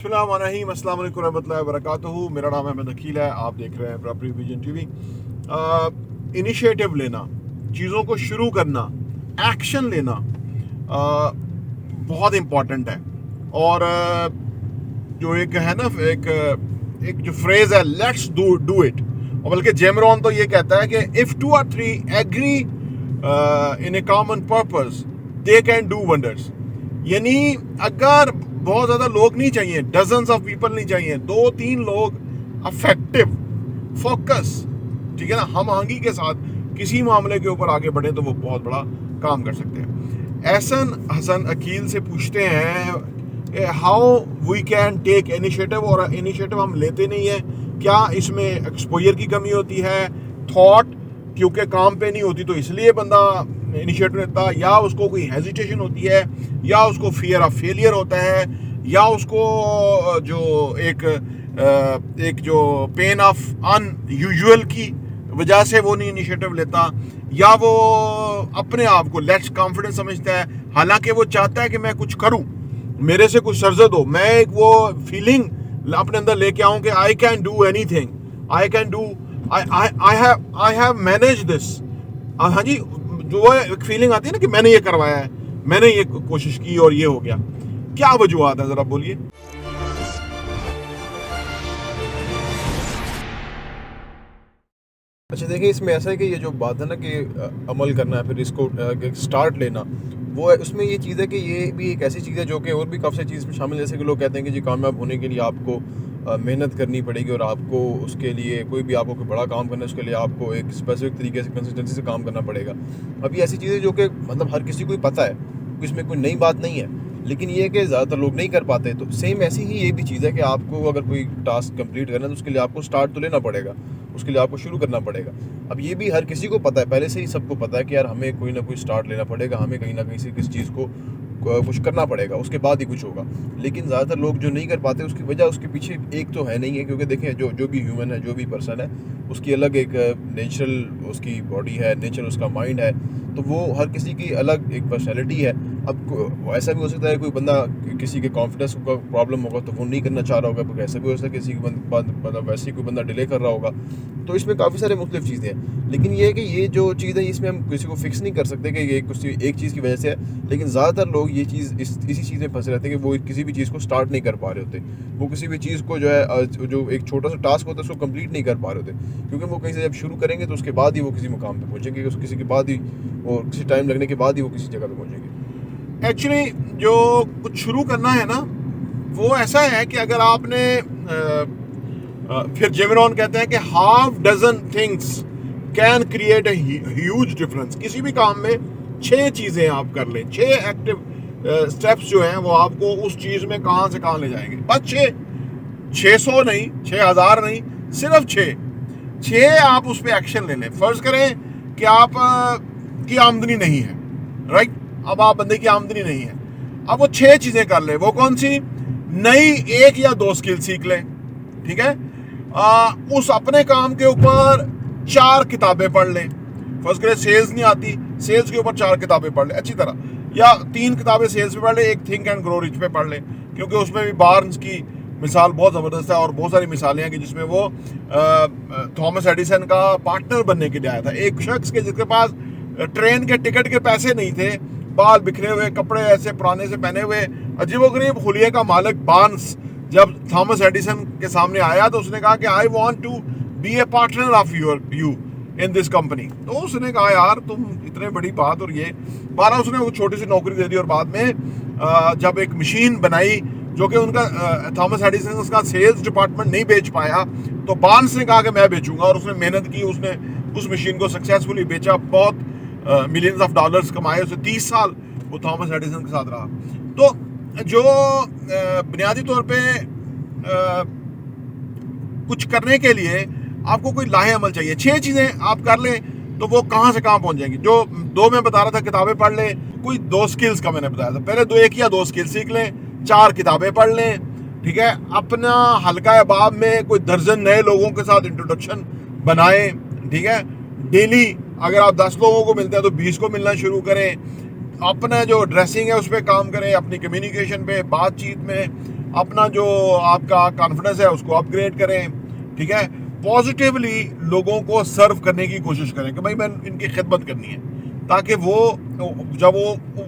अस्सलाम वालेकुम रहमतुल्लाहि व बरकातुहू। मेरा नाम अहमद अकील है। आप देख रहे हैं प्रॉपर्टी विजन टीवी। इनिशिएटिव लेना, चीज़ों को शुरू करना, एक्शन लेना बहुत इम्पॉर्टेंट है। और जो एक है ना, एक जो फ्रेज है, लेट्स डू इट। और बल्कि जेमरॉन तो ये कहता है कि if 2 or 3 agree in a common purpose they can do wonders. यानी अगर बहुत ज़्यादा लोग नहीं चाहिए, डजन्स ऑफ पीपल नहीं चाहिए, 2-3 लोग अफेक्टिव, फोकस, ठीक है ना, हम आहंगी के साथ किसी मामले के ऊपर आगे बढ़े तो वो बहुत बड़ा काम कर सकते हैं। एहसन हसन अकील से पूछते हैं how we can take initiative, और इनिशिएटिव हम लेते नहीं है, क्या इसमें एक्सपोजर की कमी होती है, थॉट क्योंकि काम पे नहीं होती तो इसलिए बंदा इनिशिएटिव लेता, या उसको कोई हेजिटेशन होती है, या उसको फियर ऑफ फेलियर होता है, या उसको जो एक जो पेन ऑफ अनयूजुअल की वजह से वो नहीं इनिशिएटिव लेता, या वो अपने आप को लेस कॉन्फिडेंस समझता है, हालांकि वो चाहता है कि मैं कुछ करूं, मेरे से कुछ सरजद हो, मैं एक वो फीलिंग अपने अंदर लेके आऊं कि I can do anything, I can do, I have manage this. हाँ जी, जो एक फीलिंग आती है ना कि मैंने ये करवाया है, मैंने ये कोशिश की और ये हो गया। क्या वजूहत है, जरा बोलिए। अच्छा देखिए, इसमें ऐसा है कि ये जो बात है ना कि अमल करना है, फिर इसको स्टार्ट लेना, वो है उसमें ये चीज़ है कि ये भी एक ऐसी चीज़ है जो कि और भी काफ़ी सारी चीज़ में शामिल है। जैसे कि लोग कहते हैं कि जी कामयाब होने के लिए आपको मेहनत करनी पड़ेगी, और आपको उसके लिए कोई भी आपको कोई बड़ा काम करना है उसके लिए आपको एक स्पेसिफिक तरीके से कंसिस्टेंसी से काम करना पड़ेगा। अब ये ऐसी चीज़ें जो कि मतलब हर किसी को ही पता है, इसमें कोई नई बात नहीं है, लेकिन ये है कि ज़्यादातर लोग नहीं कर पाते। तो सेम ऐसी ही ये भी चीज़ है कि आपको अगर कोई टास्क कंप्लीट करना है तो उसके लिए आपको स्टार्ट तो लेना पड़ेगा, उसके लिए आपको शुरू करना पड़ेगा। अब ये भी हर किसी को पता है, पहले से ही सबको पता है कि यार हमें कोई ना कोई स्टार्ट लेना पड़ेगा, हमें कहीं ना कहीं से किसी चीज़ को कुछ करना पड़ेगा, उसके बाद ही कुछ होगा। लेकिन ज़्यादातर लोग जो नहीं कर पाते उसकी वजह उसके पीछे एक तो है नहीं है, क्योंकि देखें जो भी ह्यूमन है, जो भी पर्सन है, उसकी अलग एक नेचुरल उसकी बॉडी है, नेचर उसका माइंड है, तो वो हर किसी की अलग एक पर्सनैलिटी है। अब ऐसा भी हो सकता है कोई बंदा किसी के कॉन्फिडेंस का प्रॉब्लम होगा तो वो नहीं करना चाह रहा होगा, ऐसा भी हो सकता है किसी के मतलब वैसे ही कोई बंदा डिले कर रहा होगा। तो इसमें काफ़ी सारे मुख्तलिफ चीज़ें हैं, लेकिन ये है कि ये जो चीज़ है इसमें हम किसी को फिक्स नहीं कर सकते कि ये कुछ एक चीज़ की वजह से है। लेकिन ज़्यादातर लोग ये चीज़ इसी चीज़ में फंसे रहते हैं कि वो किसी भी चीज़ को स्टार्ट नहीं कर पा रहे होते, वो किसी भी चीज़ को जो है जो एक छोटा सा टास्क होता है उसको कंप्लीट नहीं कर पा रहे होते, क्योंकि वो कहीं से जब शुरू करेंगे तो उसके बाद ही वो किसी मुकाम पे पहुँचेंगे, किसी के बाद ही, और किसी टाइम लगने के बाद ही वो किसी जगह पे पहुँचेंगे। एक्चुअली जो कुछ शुरू करना है ना, वो ऐसा है कि अगर आपने फिर जेमरॉन कहते हैं कि half dozen things can create a huge difference. किसी भी काम में 6 चीज़ें आप कर लें, 6 एक्टिव स्टेप्स जो हैं वो आपको उस चीज़ में कहाँ से कहाँ ले जाएंगे। बस 600 नहीं, 6000 नहीं, सिर्फ 6 आप उस पर एक्शन ले लें। फर्ज करें कि आप की आमदनी नहीं है, राइट, अब आप बंदे की आमदनी नहीं है, अब वो 6 चीज़ें कर ले। वो कौन सी? नई 1 या 2 स्किल सीख लें, ठीक है। उस अपने काम के ऊपर 4 किताबें पढ़ लें। फर्स्ट करें सेल्स नहीं आती, सेल्स के ऊपर 4 किताबें पढ़ लें अच्छी तरह, या 3 किताबें सेल्स पे पढ़ लें, एक थिंक एंड ग्रो रिच पे पढ़ लें, क्योंकि उसमें भी बार्न्स की मिसाल बहुत ज़बरदस्त है, और बहुत सारी मिसालें हैं कि जिसमें वो थॉमस एडिसन का पार्टनर बनने के लिए आया था। एक शख्स के जिसके पास ट्रेन के टिकट के पैसे नहीं थे, बाल बिखरे हुए, कपड़े ऐसे पुराने से पहने हुए, अजीबोगरीब हुलिये का मालिक बार्न्स जब थॉमस एडिसन के सामने आया तो उसने कहा कि I want to be a partner of you in this company. तो उसने कहा यार तुम इतने बड़ी बात, और ये 12 उसने वो छोटी सी नौकरी दे दी। और बाद में जब एक मशीन बनाई जो कि उनका थॉमस एडिसन उसका सेल्स डिपार्टमेंट नहीं बेच पाया, तो बार्न्स ने कहा कि मैं बेचूंगा, और उसने मेहनत की, उसने उस मशीन को सक्सेसफुली बेचा, बहुत मिलियंस ऑफ डॉलर्स कमाए। उसे 30 साल वो थॉमस एडिसन के साथ रहा। तो जो बुनियादी तौर पे कुछ करने के लिए आपको कोई लाहे अमल चाहिए। 6 चीज़ें आप कर लें तो वो कहाँ से कहाँ पहुँच जाएंगी। जो 2 मैं बता रहा था, किताबें पढ़ लें, कोई 2 स्किल्स का मैंने बताया था, पहले 1 या 2 स्किल सीख लें, 4 किताबें पढ़ लें, ठीक है। अपना हल्का अहबाब में कोई दर्जन नए लोगों के साथ इंट्रोडक्शन बनाएं, ठीक है। डेली अगर आप 10 लोगों को मिलते हैं तो 20 को मिलना शुरू करें। अपना जो ड्रेसिंग है उस पर काम करें, अपनी कम्युनिकेशन पे, बातचीत में, अपना जो आपका कॉन्फिडेंस है उसको अपग्रेड करें, ठीक है। पॉजिटिवली लोगों को सर्व करने की कोशिश करें कि भाई मैं इनकी खिदमत करनी है, ताकि वो जब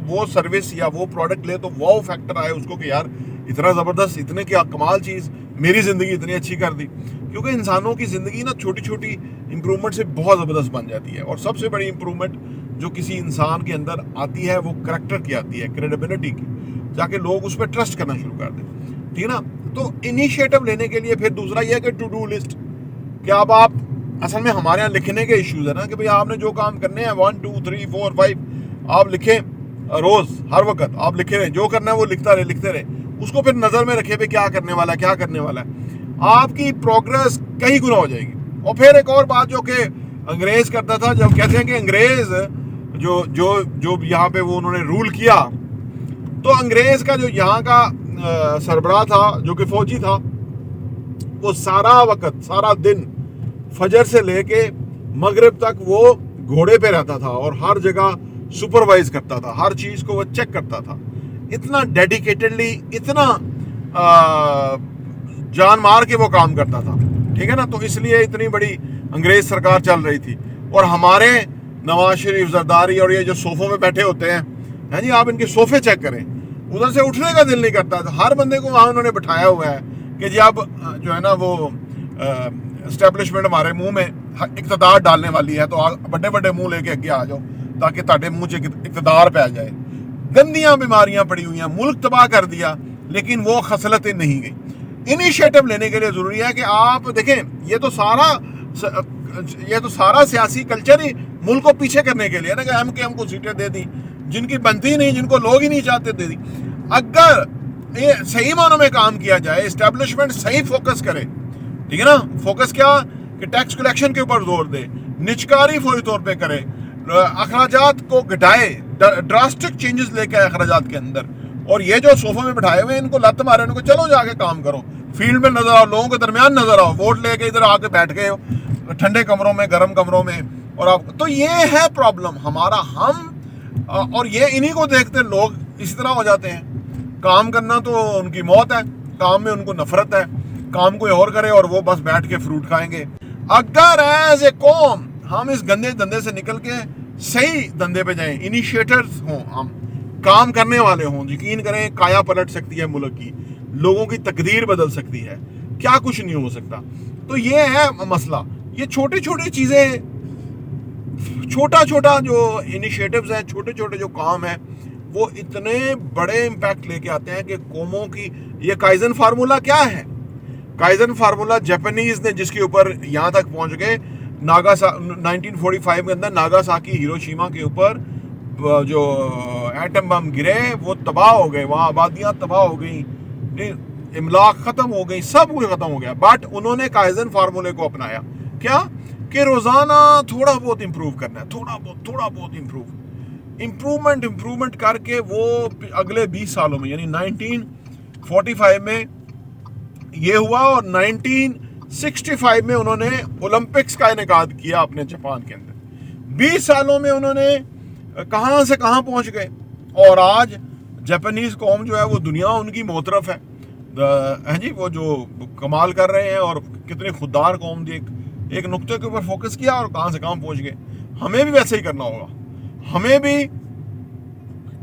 वो सर्विस या वो प्रोडक्ट ले तो वाओ फैक्टर आए उसको कि यार इतना ज़बरदस्त, इतने क्या कमाल चीज़, मेरी ज़िंदगी इतनी अच्छी कर दी। क्योंकि इंसानों की ज़िंदगी ना छोटी छोटी इंप्रूवमेंट से बहुत ज़बरदस्त बन जाती है। और सबसे बड़ी इंप्रूवमेंट जो किसी इंसान के अंदर आती है वो करैक्टर की आती है, क्रेडिबिलिटी की, जाके लोग उस पर ट्रस्ट करना शुरू कर दें, ठीक है ना। तो इनिशिएटिव लेने के लिए फिर दूसरा ये है कि टू डू लिस्ट, कि अब आप असल में हमारे यहाँ लिखने के इश्यूज है ना कि भाई आपने जो काम करने हैं 1 2 3 4 5 आप लिखें, रोज हर वक्त आप लिखे रहे, जो करना है वो लिखते रहे, उसको फिर नजर में रखे भी क्या करने वाला है, आपकी प्रोग्रेस कई गुना हो जाएगी। और फिर एक और बात जो कि अंग्रेज करता था, जब कहते हैं कि अंग्रेज जो जो जो यहाँ पे वो उन्होंने रूल किया, तो अंग्रेज का जो यहाँ का सरबराह था जो कि फौजी था, वो सारा दिन फजर से लेके मगरिब तक वो घोड़े पे रहता था और हर जगह सुपरवाइज करता था, हर चीज को वो चेक करता था, इतना डेडिकेटेडली, इतना जान मार के वो काम करता था, ठीक है ना। तो इसलिए इतनी बड़ी अंग्रेज सरकार चल रही थी। और हमारे नवाज शरीफ, जरदारी और ये जो सोफों में बैठे होते हैं जी, आप इनके सोफे चेक करें, उधर से उठने का दिल नहीं करता। हर बंदे को वहां उन्होंने बिठाया हुआ है कि जी आप जो है ना वो एस्टेब्लिशमेंट हमारे मुंह में इक़्तिदार डालने वाली है, तो बड़े बड़े मुंह लेके आगे आ जाओ ताकि ताड़े मुंह से इक़्तिदार पै जाए। गंदियां बीमारियां पड़ी हुई हैं, मुल्क तबाह कर दिया, लेकिन वो खसलतें नहीं गई। इनिशिएटिव लेने के लिए जरूरी है कि आप देखें, ये तो सारा सियासी कल्चर ही मुल्क को पीछे करने के लिए ना, कि हमको सीटें दे दी जिनकी बनती नहीं, जिनको लोग ही नहीं चाहते, दे दी। अगर ये सही मानों में काम किया जाए, एस्टेब्लिशमेंट सही फोकस करे, ठीक है ना। फोकस क्या कि टैक्स कलेक्शन के ऊपर जोर दे, निचकारी फौरी तौर पे करे, अखराजात को घटाए, ड्रास्टिक चेंजेस लेके आए अखराजात के अंदर। और ये जो सोफे में बिठाए हुए इनको लत मारे, इनको चलो जाके काम करो, फील्ड में नजर आओ, लोगों के दरमियान नजर आओ, वोट लेके इधर आके बैठ गए हो ठंडे कमरों में, गर्म कमरों में। और आप तो ये है प्रॉब्लम हमारा, हम और ये इन्हीं को देखते लोग इसी तरह हो जाते हैं। काम करना तो उनकी मौत है, काम में उनको नफरत है, काम कोई और करे और वो बस बैठ के फ्रूट खाएंगे। अगर एज ए कौम हम इस गंदे धंधे से निकल के सही धंधे पे जाएं, इनिशिएटर्स हों, हम काम करने वाले हों, यकीन करें काया पलट सकती है मुल्क की, लोगों की तकदीर बदल सकती है, क्या कुछ नहीं हो सकता। तो ये है मसला, ये छोटी छोटी चीजें, छोटा जो इनिशिएटिव्स हैं, छोटे छोटे जो काम है, वो इतने बड़े इम्पैक्ट लेके आते हैं कि कौमों की। ये काइजन फार्मूला क्या है? काइजन फार्मूला जापानीज ने जिसके ऊपर यहाँ तक पहुंच गए, 1945 के अंदर नागासाकी, हिरोशिमा के ऊपर जो एटम बम गिरे, वो तबाह हो गए, वहाँ आबादियाँ तबाह हो गई, इमलाक खत्म हो गई, सब कुछ खत्म हो गया। बट उन्होंने काइजन फार्मूले को अपनाया, क्या कि रोजाना थोड़ा बहुत इंप्रूव करना है, थोड़ा बहुत इंप्रूवमेंट करके वो अगले 20 सालों में, यानी 1945 में ये हुआ और 1965 में उन्होंने ओलंपिक्स का इनेकाद किया अपने जापान के अंदर। 20 सालों में उन्होंने कहां से कहां पहुंच गए, और आज जापानीज कौम जो है वो दुनिया उनकी मोतरफ है जी, वो जो कमाल कर रहे हैं और कितनी खुददार कौम थी, एक नुक्ते के ऊपर फोकस किया और कहां से कहां पहुंच गए। हमें भी वैसे ही करना होगा, हमें भी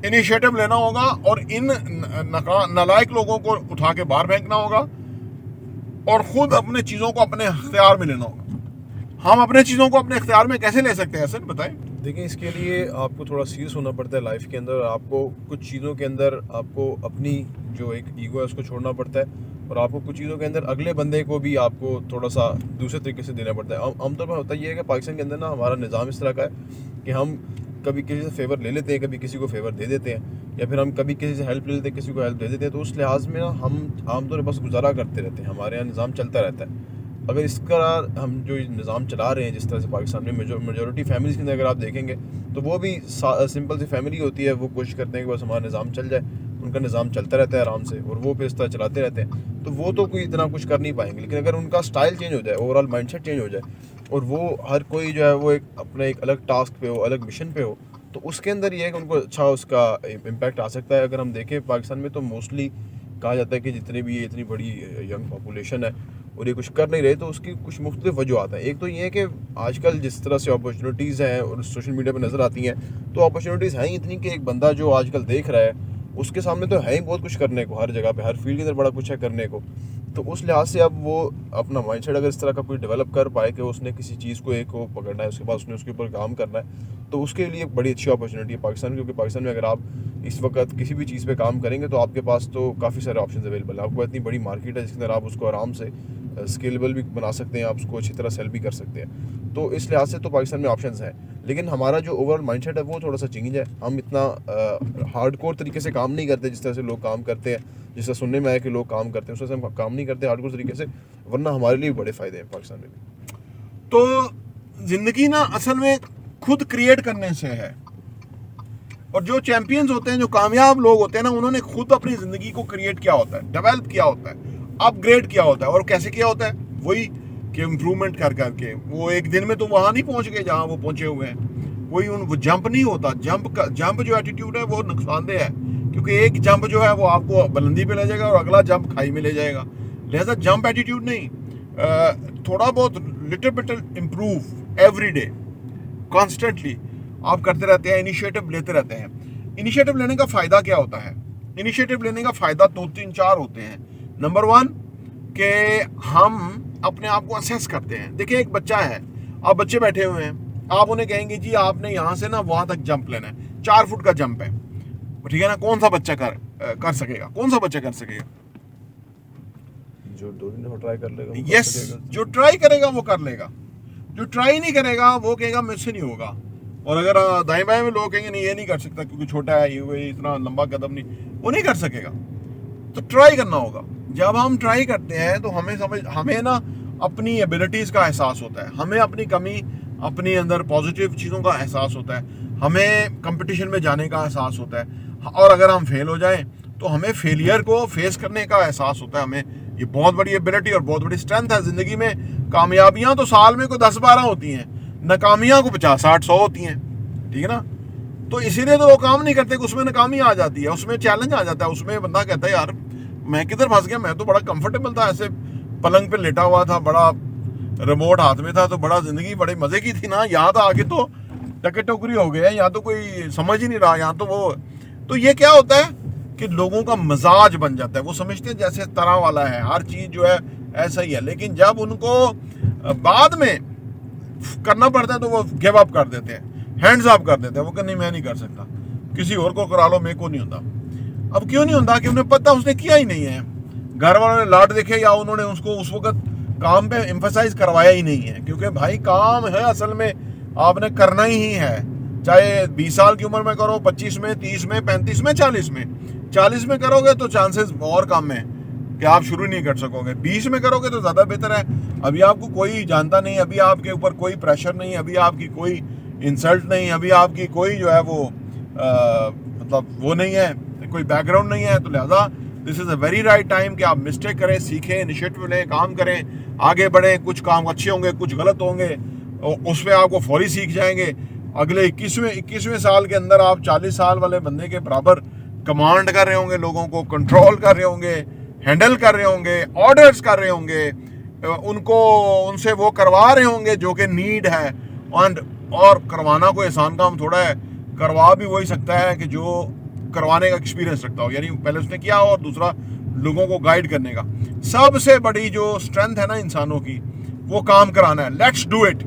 इनिशिएटिव लेना होगा और इन नालायक लोगों को उठा के बाहर फेंकना होगा और खुद अपने चीज़ों को अपने इख्तियार में लेना होगा। हम अपने चीज़ों को अपने इख्तियार में कैसे ले सकते हैं, सर बताएं। देखिए, इसके लिए आपको थोड़ा सीरियस होना पड़ता है लाइफ के अंदर। आपको कुछ चीज़ों के अंदर आपको अपनी जो एक ईगो है उसको छोड़ना पड़ता है, और आपको कुछ चीज़ों के अंदर अगले बंदे को भी आपको थोड़ा सा दूसरे तरीके से देना पड़ता है। आमतौर पर होता ये है कि पाकिस्तान के अंदर ना हमारा निज़ाम इस तरह का है कि हम कभी किसी से फेवर ले लेते हैं, कभी किसी को फेवर दे देते हैं, या फिर हम कभी किसी से हेल्प ले लेते हैं, किसी को हेल्प दे देते हैं। तो उस लिहाज में ना हम आमतौर पर बस गुजारा करते रहते हैं, हमारे यहाँ निज़ाम चलता रहता है। अगर इसका हम जो निज़ाम चला रहे हैं जिस तरह से पाकिस्तान में मेजॉरिटी फैमिलीज़ के अंदर अगर आप देखेंगे तो वो भी सिंपल सी फैमिली होती है, वो कोशिश करते हैं कि बस हमारा निज़ाम चल जाए, उनका निज़ाम चलता रहता है आराम से, और वो फिर इस तरह चलाते रहते हैं। तो वो तो कोई इतना कुछ कर नहीं पाएंगे, लेकिन अगर उनका स्टाइल चेंज हो जाए, ओवरऑल माइंडसेट चेंज हो जाए, और वो हर कोई जो है वो एक अपने एक अलग टास्क पे हो, अलग मिशन पे हो, तो उसके अंदर ये है कि उनको अच्छा उसका इम्पैक्ट आ सकता है। अगर हम देखें पाकिस्तान में तो मोस्टली कहा जाता है कि जितने भी ये इतनी बड़ी यंग पॉपुलेशन है और ये कुछ कर नहीं रहे, तो उसकी कुछ मुख्तलिफ वजूहत हैं। एक तो ये है कि आजकल जिस तरह से अपॉर्चुनिटीज़ हैं और सोशल मीडिया पर नज़र आती हैं, तो अपॉर्चुनिटीज़ हैं ही इतनी कि एक बंदा जो आजकल देख रहा है उसके सामने तो है ही बहुत कुछ करने को, हर जगह पे, हर फील्ड के अंदर बड़ा कुछ है करने को। तो उस लिहाज से अब वो अपना माइंडसेट अगर इस तरह का कोई डेवलप कर पाए कि उसने किसी चीज़ को एक को पकड़ना है, उसके बाद उसने उसके ऊपर काम करना है, तो उसके लिए एक बड़ी अच्छी अपॉर्चुनिटी है पाकिस्तान में। क्योंकि पाकिस्तान में अगर आप इस वक्त किसी भी चीज़ पे काम करेंगे तो आपके पास तो काफ़ी सारे ऑप्शन अवेलेबल है। आपको इतनी बड़ी मार्केट है जिसके अंदर आप उसको आराम से स्केलेबल भी बना सकते हैं, आप उसको अच्छी तरह सेल भी कर सकते हैं। तो इस लिहाज से तो पाकिस्तान में ऑप्शंस हैं, लेकिन हमारा जो ओवरऑल माइंडसेट है वो थोड़ा सा चेंज है। हम इतना हार्डकोर तरीके से काम नहीं करते जिस तरह से लोग काम करते हैं, जिस तरह सुनने में आया कि लोग काम करते हैं, उस तरह से हम काम नहीं करते हार्डकोर तरीके से, वरना हमारे लिए बड़े फ़ायदे हैं पाकिस्तान में भी। तो जिंदगी ना असल में खुद क्रिएट करने से है, और जो चैंपियंस होते हैं, जो कामयाब लोग होते हैं ना, उन्होंने खुद अपनी जिंदगी को क्रिएट किया होता है, डेवलप किया होता है, अपग्रेड किया होता है। और कैसे किया होता है? वही कि इम्प्रूवमेंट कर करके। वो एक दिन में तो वहां नहीं पहुंच गए जहां वो पहुंचे हुए हैं। वो जंप नहीं होता। जंप जो एटीट्यूड है वो नुकसानदेह है, क्योंकि एक जंप जो है वो आपको बुलंदी पे ले जाएगा और अगला जंप खाई में ले जाएगा। लिहाजा जंप एटीट्यूड नहीं, थोड़ा बहुत little bit improve every day, constantly आप करते रहते हैं, इनिशिएटिव लेते रहते हैं। इनिशिएटिव लेने का फ़ायदा क्या होता है? इनिशिएटिव लेने का फ़ायदा 2-3-4 होते हैं। नंबर 1 कि हम अपने आप को असेस करते हैं। देखिए, एक बच्चा है, आप बच्चे बैठे हुए हैं, आप उन्हें कहेंगे जी आपने यहाँ से ना वहाँ तक जंप लेना है, 4 फुट का जंप है, ठीक है ना? कौन सा बच्चा कर सकेगा? कौन सा बच्चा कर सकेगा? जो 2 दिन दफा ट्राई कर लेगा। यस, जो ट्राई करेगा वो कर लेगा। जो ट्राई नहीं करेगा वो कहेगा मुझसे नहीं होगा। और अगर दाएं बाएं में लोग कहेंगे नहीं ये नहीं कर सकता क्योंकि छोटा है, ये इतना लंबा कदम नहीं, वो नहीं कर सकेगा। तो ट्राई करना होगा। जब हम ट्राई करते हैं तो हमें ना अपनी एबिलिटीज़ का एहसास होता है, हमें अपनी कमी, अपने अंदर पॉजिटिव चीज़ों का एहसास होता है, हमें कंपटीशन में जाने का एहसास होता है। और अगर हम फेल हो जाएं तो हमें फेलियर को फेस करने का एहसास होता है। हमें ये बहुत बड़ी एबिलिटी और बहुत बड़ी स्ट्रेंथ है ज़िंदगी में। कामयाबियाँ तो साल में कोई 10-12 होती हैं, नाकामियाँ को 50-60-100 होती हैं, ठीक है ना? तो इसीलिए तो लोग काम नहीं करते कि उसमें नाकामी आ जाती है, उसमें चैलेंज आ जाता है, उसमें बंदा कहता है यार मैं किधर फंस गया, मैं तो बड़ा कंफर्टेबल था, ऐसे पलंग पे लेटा हुआ था, बड़ा रिमोट हाथ में था, तो बड़ा जिंदगी बड़े मजे की थी ना, यहाँ तो आके तो टके टोकरी हो गया, यहाँ तो कोई समझ ही नहीं रहा, यहाँ तो वो। तो ये क्या होता है कि लोगों का मजाज बन जाता है, वो समझते हैं जैसे तरह वाला है, हर चीज जो है ऐसा ही है। लेकिन जब उनको बाद में करना पड़ता है तो वो गिव अप कर देते हैं, हैंड्स अप कर देते हैं, वो नहीं मैं नहीं कर सकता, किसी और को करा लो, मेरे को नहीं होता। अब क्यों नहीं होता? कि उन्हें पता उसने किया ही नहीं है, घर वालों ने लाड देखे या उन्होंने उसको उस वक्त काम पे एम्फसाइज करवाया ही नहीं है। क्योंकि भाई काम है असल में आपने करना ही है, चाहे 20 साल की उम्र में करो, 25 में, 30 में, 35 में, 40 में। 40 में करोगे तो चांसेस और कम है कि आप शुरू नहीं कर सकोगे, 20 में करोगे तो ज़्यादा बेहतर है। अभी आपको कोई जानता नहीं, अभी आपके ऊपर कोई प्रेशर नहीं, अभी आपकी कोई इंसल्ट नहीं, अभी आपकी कोई जो है वो मतलब वो नहीं है, कोई बैकग्राउंड नहीं है। तो लिहाजा this is a very right time कि आप मिस्टेक करें, सीखें, इनिशिएटिव लें, काम करें, आगे बढ़ें। कुछ काम अच्छे होंगे, कुछ गलत होंगे, उस पर आपको फौरी सीख जाएंगे। अगले 21वें साल के अंदर आप 40 साल वाले बंदे के बराबर कमांड कर रहे होंगे, लोगों को कंट्रोल कर रहे होंगे, हैंडल कर रहे होंगे, ऑर्डर्स कर रहे होंगे, उनसे वो करवा रहे होंगे जो कि नीड है। और करवाना कोई आसान काम थोड़ा है, करवा भी वही सकता है कि जो करवाने का एक्सपीरियंस रखता हो, यानी पहले उसने किया हो, और दूसरा लोगों को गाइड करने का। सबसे बड़ी जो स्ट्रेंथ है ना इंसानों की, वो काम कराना है। लेट्स डू इट,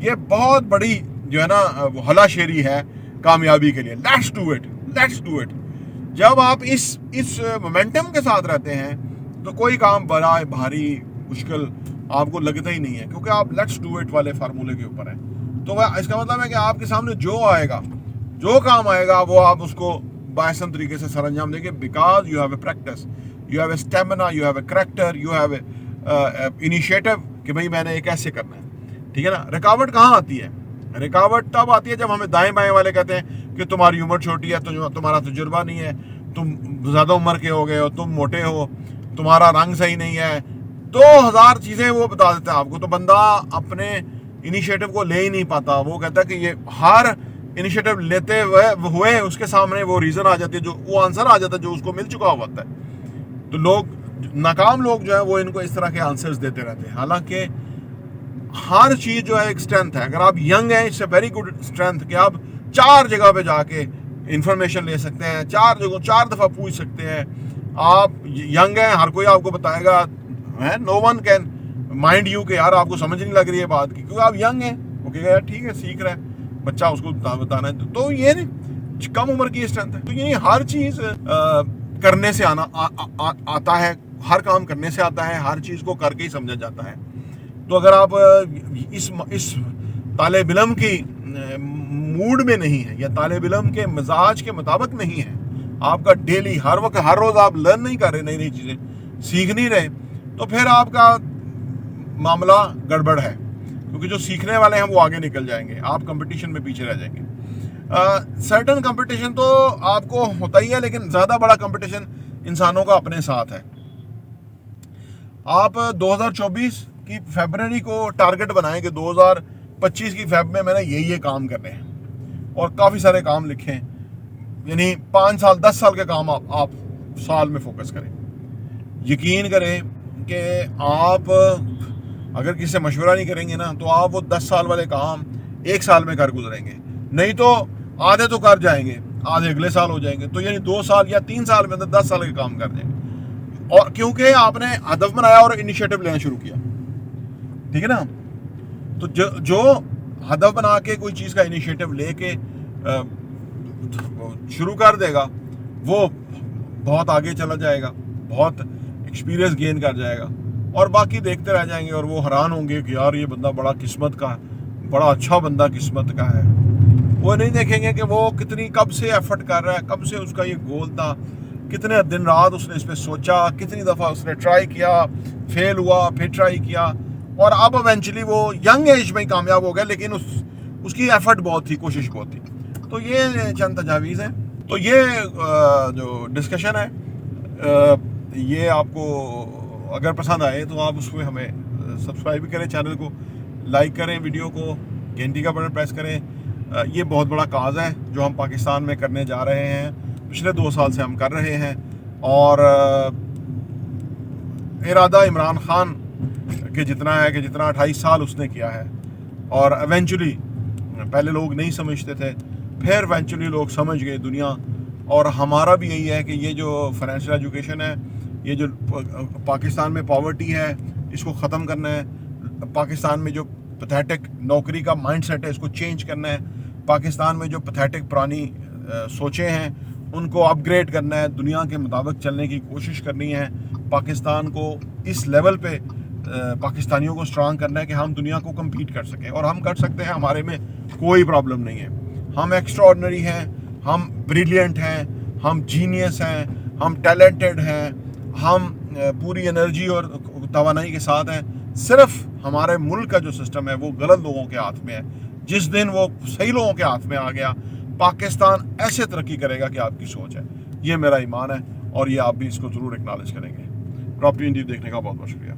ये बहुत बड़ी जो है ना हलाशेरी है कामयाबी के लिए। Let's do it, let's do it. जब आप इस मोमेंटम के साथ रहते हैं तो कोई काम बड़ा भारी मुश्किल आपको लगता ही नहीं है, क्योंकि आप लेट्स डू इट वाले फार्मूले के ऊपर हैं। तो इसका मतलब है कि आपके सामने जो आएगा, जो काम आएगा, वो आप उसको बायसन तरीके से सर अंजाम देंगे, because you have a practice, you have a stamina, you have a character, you have a initiative कि भाई मैंने ये कैसे करना है, ठीक है ना? रुकावट कहाँ आती है? रुकावट तब आती है जब हमें दाएं बाएं वाले कहते हैं कि तुम्हारी उम्र छोटी है, तुम्हारा तजुर्बा नहीं है, तुम ज़्यादा उम्र के हो गए हो, तुम मोटे हो, तुम्हारा रंग सही नहीं है, 2000 चीज़ें वो बता देते हैं आपको। तो बंदा अपने इनिशिएटिव को ले ही नहीं पाता। वो कहता है कि ये हर इनिशिएटिव लेते हुए उसके सामने वो रीज़न आ जाती है, जो वो आंसर आ जाता है जो उसको मिल चुका होता है। तो लोग, नाकाम लोग जो है वो इनको इस तरह के आंसर्स देते रहते हैं। हालांकि हर चीज़ जो है एक स्ट्रेंथ है। अगर आप यंग हैं, it's a very good strength कि आप 4 जगह पे जाके इंफॉर्मेशन ले सकते हैं, 4 जगह 4 दफ़ा पूछ सकते हैं। आप यंग हैं, हर कोई आपको बताएगा, है, no one can mind you कि यार आपको समझ नहीं लग रही है बात की, क्योंकि आप यंग हैं। वो कहेगा यार ठीक है, सीख रहा है बच्चा, उसको बताना है। तो ये नहीं, कम उम्र की स्ट्रेंथ है। तो ये हर चीज़ करने से आता है, हर काम करने से आता है, हर चीज़ को करके ही समझा जाता है। तो अगर आप इस तालिब इल्म की मूड में नहीं है या तालिब इल्म के मिजाज के मुताबिक नहीं है, आपका डेली हर वक्त हर रोज़ आप लर्न नहीं कर रहे, नई नई चीज़ें सीख नहीं रहे, तो फिर आपका मामला गड़बड़ है। क्योंकि जो सीखने वाले हैं वो आगे निकल जाएंगे, आप कंपटीशन में पीछे रह जाएंगे। सर्टन कंपटीशन तो आपको होता ही है, लेकिन ज़्यादा बड़ा कंपटीशन इंसानों का अपने साथ है। आप 2024 की फरवरी को टारगेट बनाएं कि 2025 की फेब में मैंने ये काम करने हैं, और काफ़ी सारे काम लिखें। यानी 5 साल 10 साल के काम आप साल में फोकस करें। यकीन करें कि आप अगर किसी से मशवरा नहीं करेंगे ना, तो आप वो 10 साल वाले काम 1 साल में कर गुजरेंगे। नहीं तो आधे तो कर जाएंगे, आधे अगले साल हो जाएंगे। तो यानी 2 साल या 3 साल में अंदर 10 साल के काम कर देंगे। और क्योंकि आपने हदफ बनाया और इनिशिएटिव लेना शुरू किया, ठीक है ना। तो जो हदफ बना के कोई चीज़ का इनिशिएटिव लेके शुरू कर देगा, वो बहुत आगे चला जाएगा, बहुत एक्सपीरियंस गेन कर जाएगा, और बाकी देखते रह जाएंगे और वो हैरान होंगे कि यार ये बंदा बड़ा किस्मत का, बड़ा अच्छा बंदा किस्मत का है। वो नहीं देखेंगे कि वो कितनी कब से एफर्ट कर रहा है, कब से उसका ये गोल था, कितने दिन रात उसने इस पर सोचा, कितनी दफ़ा उसने ट्राई किया, फेल हुआ, फिर ट्राई किया, और अब इवेंचुअली वो यंग एज में कामयाब हो गया। लेकिन उसकी एफर्ट बहुत थी, कोशिश बहुत थी। तो ये चंद तजावीज़ हैं। तो ये जो डिस्कशन है, ये आपको अगर पसंद आए तो आप उसमें हमें सब्सक्राइब भी करें, चैनल को लाइक करें, वीडियो को घंटी का बटन प्रेस करें। ये बहुत बड़ा काज है जो हम पाकिस्तान में करने जा रहे हैं, पिछले 2 साल से हम कर रहे हैं। और इरादा इमरान खान के जितना है कि जितना 28 साल उसने किया है, और एवेंचुअली पहले लोग नहीं समझते थे, फिर एवेंचुअली लोग समझ गए दुनिया। और हमारा भी यही है कि ये जो फाइनेंशियल एजुकेशन है, ये जो पाकिस्तान में पॉवर्टी है, इसको ख़त्म करना है। पाकिस्तान में जो पैथेटिक नौकरी का माइंडसेट है, इसको चेंज करना है। पाकिस्तान में जो पैथेटिक पुरानी सोचें हैं, उनको अपग्रेड करना है, दुनिया के मुताबिक चलने की कोशिश करनी है। पाकिस्तान को इस लेवल पे पाकिस्तानियों को स्ट्रांग करना है कि हम दुनिया को कम्पीट कर सकें, और हम कर सकते हैं। हमारे में कोई प्रॉब्लम नहीं है। हम एक्स्ट्राऑर्डिनरी हैं, हम ब्रिलियंट हैं, हम जीनियस हैं, हम टैलेंटेड हैं, हम पूरी एनर्जी और तवानाई के साथ हैं। सिर्फ हमारे मुल्क का जो सिस्टम है वो गलत लोगों के हाथ में है। जिस दिन वो सही लोगों के हाथ में आ गया, पाकिस्तान ऐसे तरक्की करेगा कि आपकी सोच है। ये मेरा ईमान है, और ये आप भी इसको ज़रूर एक्नॉलेज करेंगे। प्रॉपर्टी इंडिया देखने का बहुत बहुत शुक्रिया।